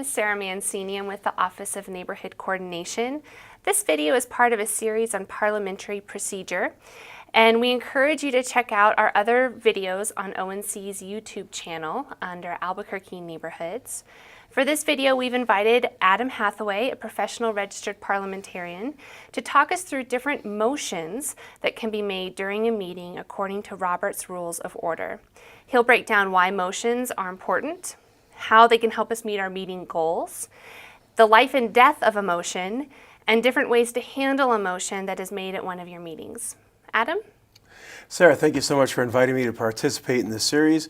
is Sarah Mancini. I'm with the Office of Neighborhood Coordination. This video is part of a series on parliamentary procedure, and we encourage you to check out our other videos on ONC's YouTube channel under Albuquerque Neighborhoods. For this video, we've invited Adam Hathaway, a professional registered parliamentarian, to talk us through different motions that can be made during a meeting according to Robert's Rules of Order. He'll break down why motions are important, how they can help us meet our meeting goals, the life and death of a motion, and different ways to handle a motion that is made at one of your meetings. Adam? Sarah, thank you so much for inviting me to participate in this series.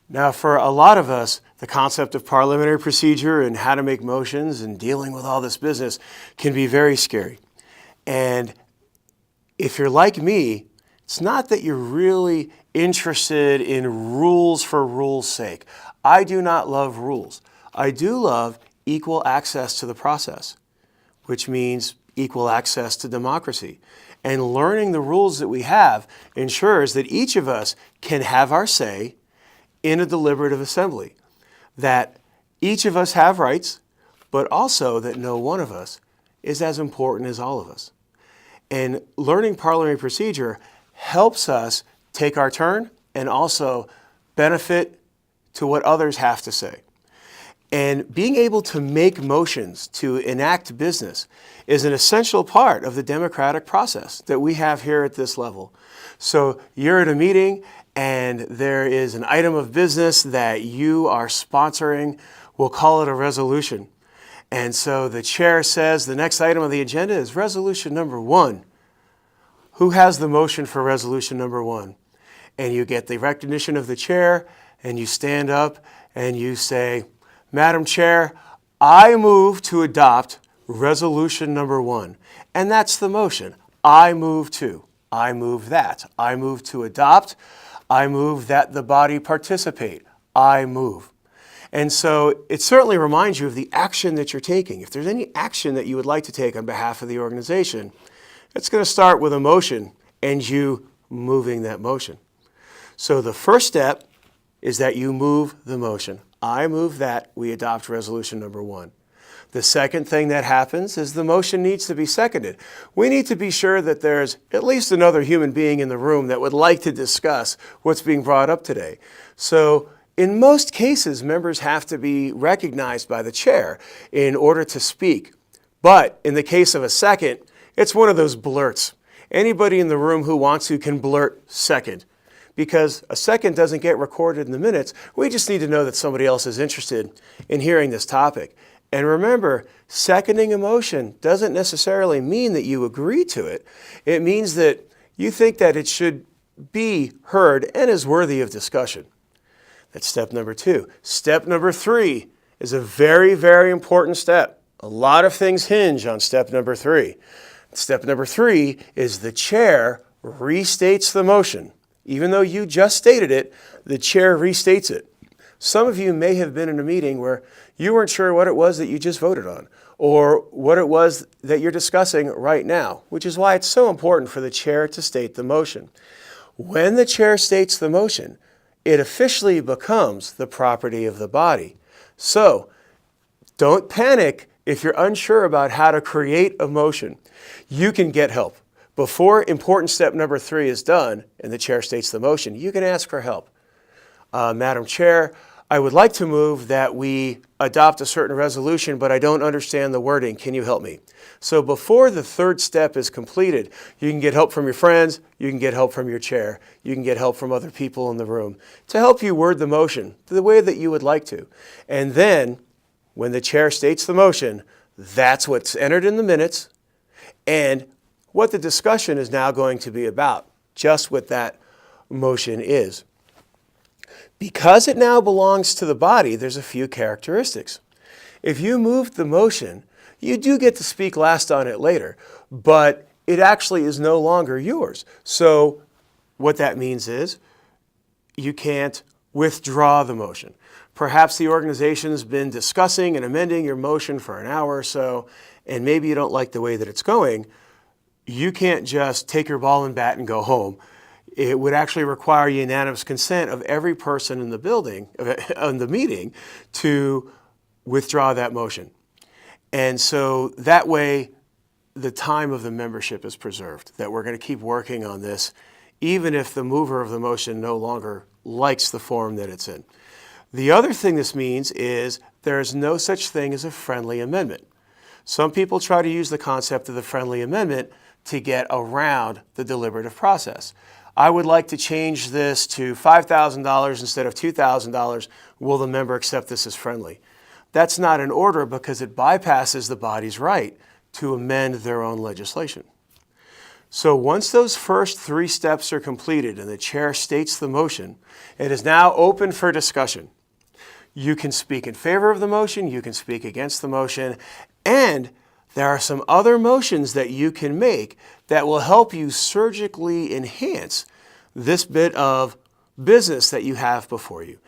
Now, for a lot of us, the concept of parliamentary procedure and how to make motions and dealing with all this business can be very scary. And if you're like me, it's not that you're really interested in rules for rules' sake. I do not love rules. I do love equal access to the process, which means equal access to democracy. And learning the rules that we have ensures that each of us can have our say in a deliberative assembly, that each of us have rights, but also that no one of us is as important as all of us. And learning parliamentary procedure helps us take our turn and also benefit to what others have to say. And being able to make motions to enact business is an essential part of the democratic process that we have here at this level. So you're at a meeting and there is an item of business that you are sponsoring. We'll call it a resolution. And so the chair says the next item on the agenda is resolution number 1. Who has the motion for resolution number 1? And you get the recognition of the chair and you stand up and you say, Madam Chair, I move to adopt resolution number 1. And that's the motion. I move to. I move that. I move to adopt. I move that the body participate. I move. And so it certainly reminds you of the action that you're taking. If there's any action that you would like to take on behalf of the organization, it's going to start with a motion and you moving that motion. So the first step is that you move the motion. I move that we adopt resolution number 1. The second thing that happens is the motion needs to be seconded. We need to be sure that there's at least another human being in the room that would like to discuss what's being brought up today. So in most cases, members have to be recognized by the chair in order to speak. But in the case of a second, it's one of those blurts. Anybody in the room who wants to can blurt second. Because a second doesn't get recorded in the minutes. We just need to know that somebody else is interested in hearing this topic. And remember, seconding a motion doesn't necessarily mean that you agree to it. It means that you think that it should be heard and is worthy of discussion. That's step number 2. Step number 3 is a very, very important step. A lot of things hinge on step number 3. Step number 3 is the chair restates the motion. Even though you just stated it, the chair restates it. Some of you may have been in a meeting where you weren't sure what it was that you just voted on or what it was that you're discussing right now, which is why it's so important for the chair to state the motion. When the chair states the motion, it officially becomes the property of the body. So don't panic if you're unsure about how to create a motion. You can get help. Before important step number 3 is done and the chair states the motion, you can ask for help. Madam Chair, I would like to move that we adopt a certain resolution, but I don't understand the wording. Can you help me? So before the third step is completed, you can get help from your friends, you can get help from your chair, you can get help from other people in the room to help you word the motion the way that you would like to. And then when the chair states the motion, that's what's entered in the minutes and what the discussion is now going to be about, just what that motion is. Because it now belongs to the body, there's a few characteristics. If you moved the motion, you do get to speak last on it later, but it actually is no longer yours. So what that means is you can't withdraw the motion. Perhaps the organization's been discussing and amending your motion for an hour or so, and maybe you don't like the way that it's going. You can't just take your ball and bat and go home. It would actually require unanimous consent of every person in the building, in the meeting, to withdraw that motion. And so that way, the time of the membership is preserved, that we're going to keep working on this, even if the mover of the motion no longer likes the form that it's in. The other thing this means is there is no such thing as a friendly amendment. Some people try to use the concept of the friendly amendment to get around the deliberative process. I would like to change this to $5,000 instead of $2,000. Will the member accept this as friendly? That's not in order because it bypasses the body's right to amend their own legislation. So once those first 3 steps are completed and the chair states the motion, it is now open for discussion. You can speak in favor of the motion, you can speak against the motion, and there are some other motions that you can make that will help you surgically enhance this bit of business that you have before you.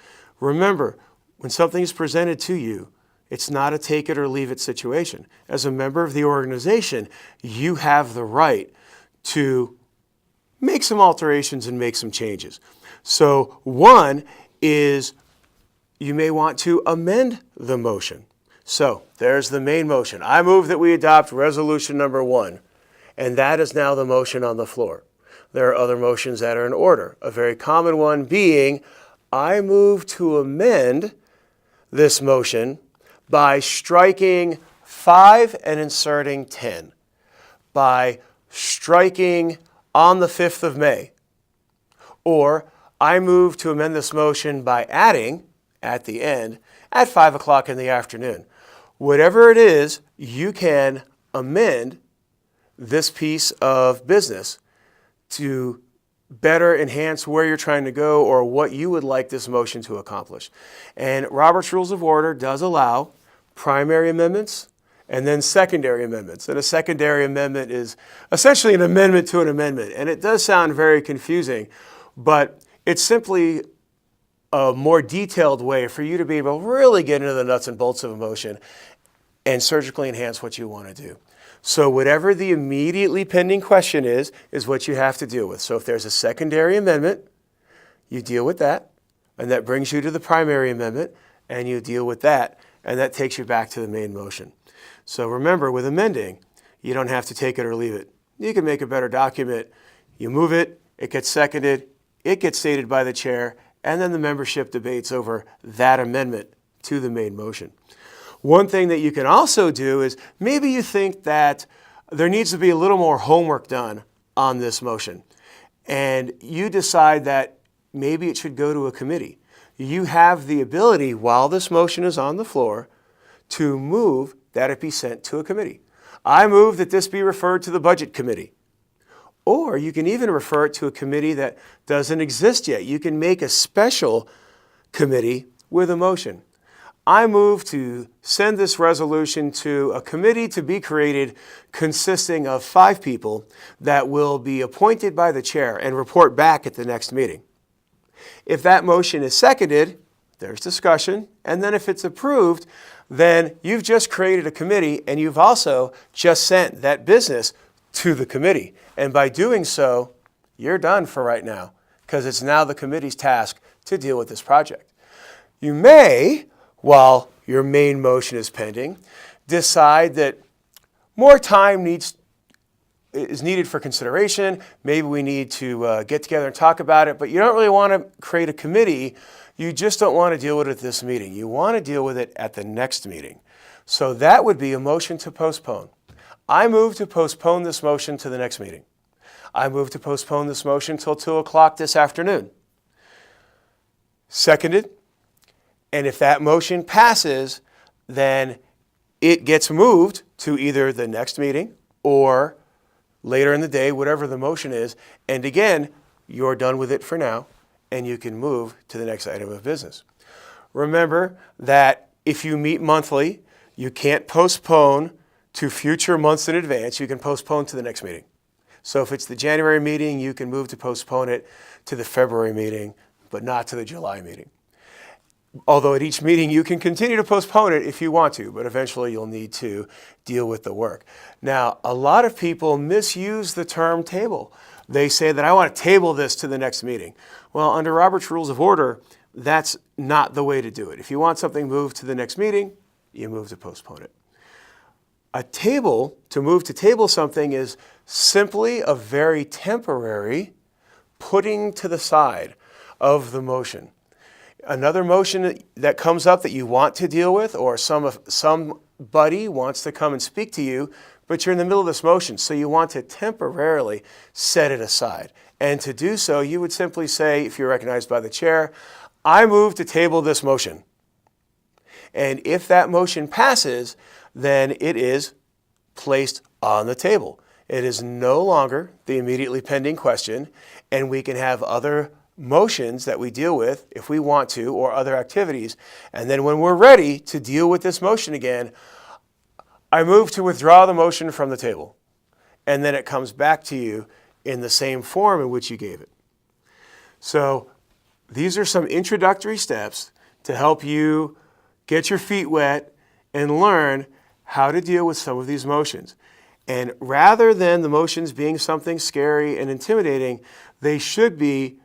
Remember, when something is presented to you, it's not a take it or leave it situation. As a member of the organization, you have the right to make some alterations and make some changes. So one is you may want to amend the motion. So there's the main motion. I move that we adopt resolution number 1, and that is now the motion on the floor. There are other motions that are in order. A very common one being, I move to amend this motion by striking 5 and inserting 10, by striking on the 5th of May, or I move to amend this motion by adding at the end at 5 o'clock in the afternoon. Whatever it is, you can amend this piece of business to better enhance where you're trying to go or what you would like this motion to accomplish. And Robert's Rules of Order does allow primary amendments and then secondary amendments. And a secondary amendment is essentially an amendment to an amendment. And it does sound very confusing, but it's simply a more detailed way for you to be able to really get into the nuts and bolts of a motion and surgically enhance what you want to do. So whatever the immediately pending question is what you have to deal with. So if there's a secondary amendment, you deal with that, and that brings you to the primary amendment, and you deal with that, and that takes you back to the main motion. So remember, with amending, you don't have to take it or leave it. You can make a better document. You move it, it gets seconded, it gets stated by the chair, and then the membership debates over that amendment to the main motion. One thing that you can also do is maybe you think that there needs to be a little more homework done on this motion, and you decide that maybe it should go to a committee. You have the ability, while this motion is on the floor, to move that it be sent to a committee. I move that this be referred to the Budget Committee. Or you can even refer it to a committee that doesn't exist yet. You can make a special committee with a motion. I move to send this resolution to a committee to be created consisting of 5 people that will be appointed by the chair and report back at the next meeting. If that motion is seconded, there's discussion, and then if it's approved, then you've just created a committee and you've also just sent that business to the committee. And by doing so, you're done for right now because it's now the committee's task to deal with this project. You may, while your main motion is pending, decide that more time is needed for consideration. Maybe we need to get together and talk about it, but you don't really want to create a committee. You just don't want to deal with it at this meeting. You want to deal with it at the next meeting. So that would be a motion to postpone. I move to postpone this motion to the next meeting. I move to postpone this motion till 2 o'clock this afternoon. Seconded. And if that motion passes, then it gets moved to either the next meeting or later in the day, whatever the motion is. And again, you're done with it for now, and you can move to the next item of business. Remember that if you meet monthly, you can't postpone to future months in advance. You can postpone to the next meeting. So if it's the January meeting, you can move to postpone it to the February meeting, but not to the July meeting. Although at each meeting you can continue to postpone it if you want to, but eventually you'll need to deal with the work. Now, a lot of people misuse the term table. They say that I want to table this to the next meeting. Well, under Robert's Rules of Order, that's not the way to do it. If you want something moved to the next meeting, you move to postpone it. A table, to move to table something, is simply a very temporary putting to the side of the motion. Another motion that comes up that you want to deal with, or somebody wants to come and speak to you, but you're in the middle of this motion, so you want to temporarily set it aside. And to do so, you would simply say, if you're recognized by the chair, I move to table this motion. And if that motion passes, then it is placed on the table. It is no longer the immediately pending question, and we can have other motions that we deal with if we want to, or other activities. And then when we're ready to deal with this motion again, I move to withdraw the motion from the table. And then it comes back to you in the same form in which you gave it. So these are some introductory steps to help you get your feet wet and learn how to deal with some of these motions. And rather than the motions being something scary and intimidating, they should be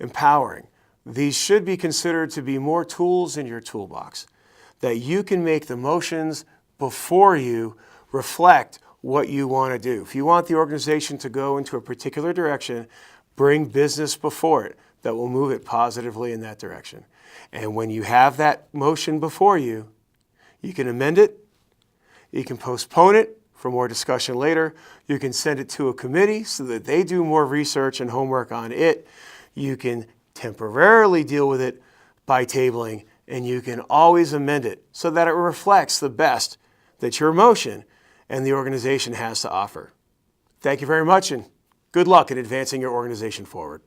empowering. These should be considered to be more tools in your toolbox, that you can make the motions before you reflect what you want to do. If you want the organization to go into a particular direction, bring business before it that will move it positively in that direction. And when you have that motion before you, you can amend it, you can postpone it for more discussion later, you can send it to a committee so that they do more research and homework on it, you can temporarily deal with it by tabling, and you can always amend it so that it reflects the best that your motion and the organization has to offer. Thank you very much, and good luck in advancing your organization forward.